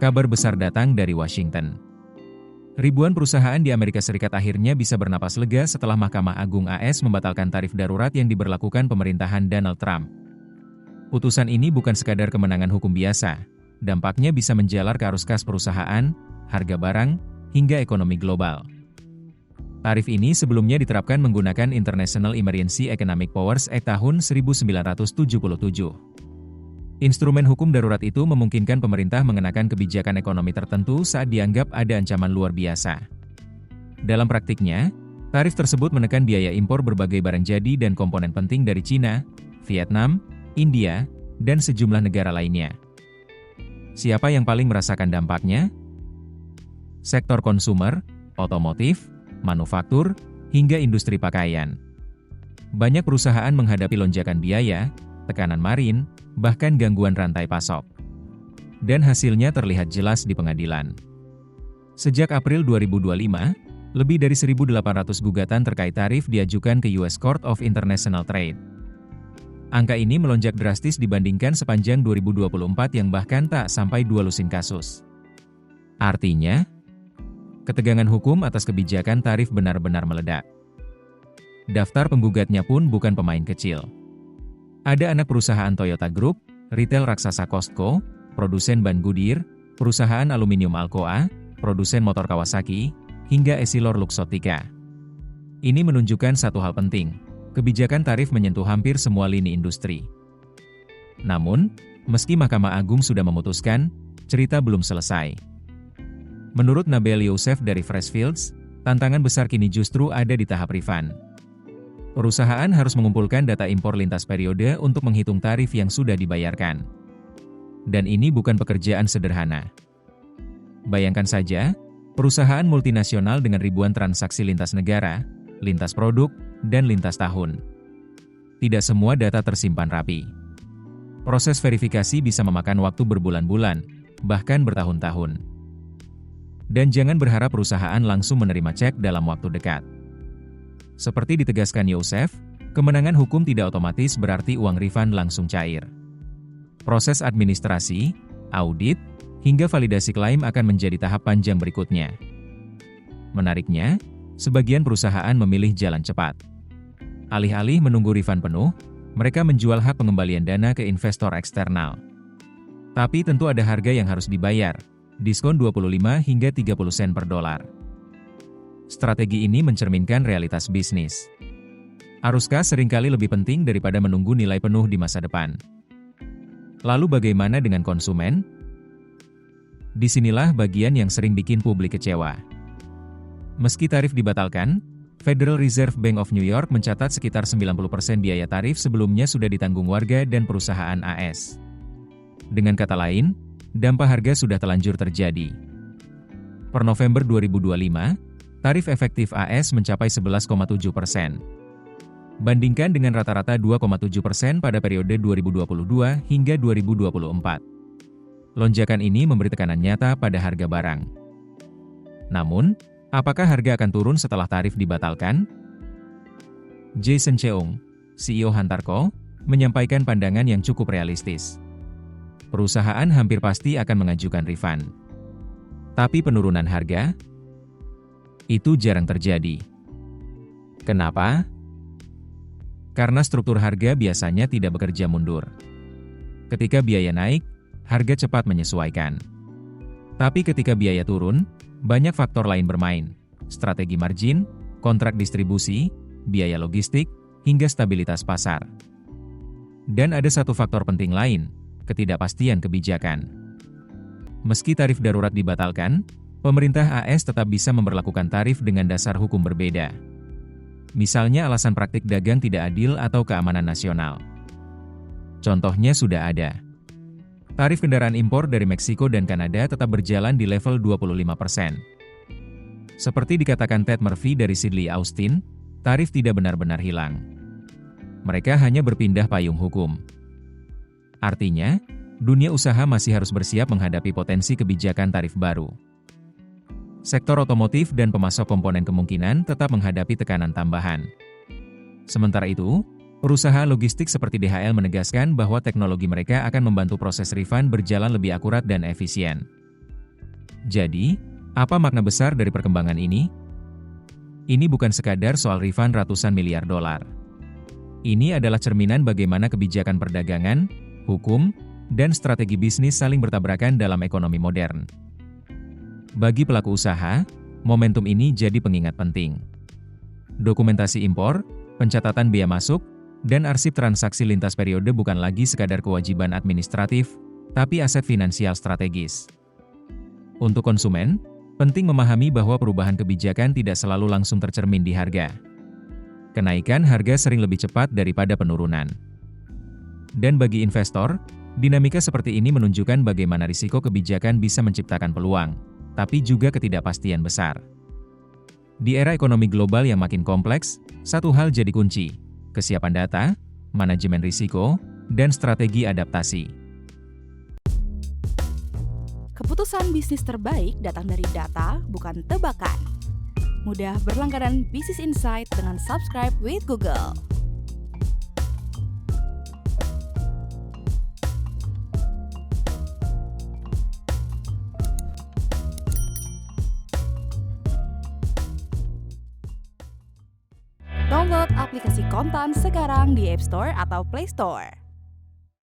Kabar besar datang dari Washington. Ribuan perusahaan di Amerika Serikat akhirnya bisa bernapas lega setelah Mahkamah Agung AS membatalkan tarif darurat yang diberlakukan pemerintahan Donald Trump. Putusan ini bukan sekadar kemenangan hukum biasa, dampaknya bisa menjalar ke arus kas perusahaan, harga barang, hingga ekonomi global. Tarif ini sebelumnya diterapkan menggunakan International Emergency Economic Powers Act tahun 1977. Instrumen hukum darurat itu memungkinkan pemerintah mengenakan kebijakan ekonomi tertentu saat dianggap ada ancaman luar biasa. Dalam praktiknya, tarif tersebut menekan biaya impor berbagai barang jadi dan komponen penting dari Cina, Vietnam, India, dan sejumlah negara lainnya. Siapa yang paling merasakan dampaknya? Sektor konsumer, otomotif, manufaktur, hingga industri pakaian. Banyak perusahaan menghadapi lonjakan biaya, tekanan marin, bahkan gangguan rantai pasok. Dan hasilnya terlihat jelas di pengadilan. Sejak April 2025, lebih dari 1.800 gugatan terkait tarif diajukan ke US Court of International Trade. Angka ini melonjak drastis dibandingkan sepanjang 2024 yang bahkan tak sampai 2 lusin kasus. Artinya, ketegangan hukum atas kebijakan tarif benar-benar meledak. Daftar penggugatnya pun bukan pemain kecil. Ada anak perusahaan Toyota Group, retail raksasa Costco, produsen ban Goodyear, perusahaan aluminium Alcoa, produsen motor Kawasaki, hingga Essilor Luxottica. Ini menunjukkan satu hal penting, kebijakan tarif menyentuh hampir semua lini industri. Namun, meski Mahkamah Agung sudah memutuskan, cerita belum selesai. Menurut Nabeel Youssef dari Freshfields, tantangan besar kini justru ada di tahap refund. Perusahaan harus mengumpulkan data impor lintas periode untuk menghitung tarif yang sudah dibayarkan. Dan ini bukan pekerjaan sederhana. Bayangkan saja, perusahaan multinasional dengan ribuan transaksi lintas negara, lintas produk, dan lintas tahun. Tidak semua data tersimpan rapi. Proses verifikasi bisa memakan waktu berbulan-bulan, bahkan bertahun-tahun. Dan jangan berharap perusahaan langsung menerima cek dalam waktu dekat. Seperti ditegaskan Youssef, kemenangan hukum tidak otomatis berarti uang refund langsung cair. Proses administrasi, audit, hingga validasi klaim akan menjadi tahap panjang berikutnya. Menariknya, sebagian perusahaan memilih jalan cepat. Alih-alih menunggu refund penuh, mereka menjual hak pengembalian dana ke investor eksternal. Tapi tentu ada harga yang harus dibayar, diskon 25 hingga 30 sen per dolar. Strategi ini mencerminkan realitas bisnis. Arus kas seringkali lebih penting daripada menunggu nilai penuh di masa depan. Lalu bagaimana dengan konsumen? Disinilah bagian yang sering bikin publik kecewa. Meski tarif dibatalkan, Federal Reserve Bank of New York mencatat sekitar 90% biaya tarif sebelumnya sudah ditanggung warga dan perusahaan AS. Dengan kata lain, dampak harga sudah terlanjur terjadi. Per November 2025, tarif efektif AS mencapai 11,7%. Bandingkan dengan rata-rata 2,7% pada periode 2022 hingga 2024. Lonjakan ini memberi tekanan nyata pada harga barang. Namun, apakah harga akan turun setelah tarif dibatalkan? Jason Cheung, CEO Hunter Co., menyampaikan pandangan yang cukup realistis. Perusahaan hampir pasti akan mengajukan refund. Tapi penurunan harga? Itu jarang terjadi. Kenapa? Karena struktur harga biasanya tidak bekerja mundur. Ketika biaya naik, harga cepat menyesuaikan. Tapi ketika biaya turun, banyak faktor lain bermain. Strategi margin, kontrak distribusi, biaya logistik, hingga stabilitas pasar. Dan ada satu faktor penting lain, ketidakpastian kebijakan. Meski tarif darurat dibatalkan, pemerintah AS tetap bisa memberlakukan tarif dengan dasar hukum berbeda. Misalnya alasan praktik dagang tidak adil atau keamanan nasional. Contohnya sudah ada. Tarif kendaraan impor dari Meksiko dan Kanada tetap berjalan di level 25%. Seperti dikatakan Ted Murphy dari Sidley Austin, tarif tidak benar-benar hilang. Mereka hanya berpindah payung hukum. Artinya, dunia usaha masih harus bersiap menghadapi potensi kebijakan tarif baru. Sektor otomotif dan pemasok komponen kemungkinan tetap menghadapi tekanan tambahan. Sementara itu, perusahaan logistik seperti DHL menegaskan bahwa teknologi mereka akan membantu proses refund berjalan lebih akurat dan efisien. Jadi, apa makna besar dari perkembangan ini? Ini bukan sekadar soal refund ratusan miliar dolar. Ini adalah cerminan bagaimana kebijakan perdagangan, hukum, dan strategi bisnis saling bertabrakan dalam ekonomi modern. Bagi pelaku usaha, momentum ini jadi pengingat penting. Dokumentasi impor, pencatatan bea masuk, dan arsip transaksi lintas periode bukan lagi sekadar kewajiban administratif, tapi aset finansial strategis. Untuk konsumen, penting memahami bahwa perubahan kebijakan tidak selalu langsung tercermin di harga. Kenaikan harga sering lebih cepat daripada penurunan. Dan bagi investor, dinamika seperti ini menunjukkan bagaimana risiko kebijakan bisa menciptakan peluang, tapi juga ketidakpastian besar. Di era ekonomi global yang makin kompleks, satu hal jadi kunci: kesiapan data, manajemen risiko, dan strategi adaptasi. Keputusan bisnis terbaik datang dari data, bukan tebakan. Mudah berlangganan Business Insight dengan subscribe with Google. Download aplikasi Kontan sekarang di App Store atau Play Store.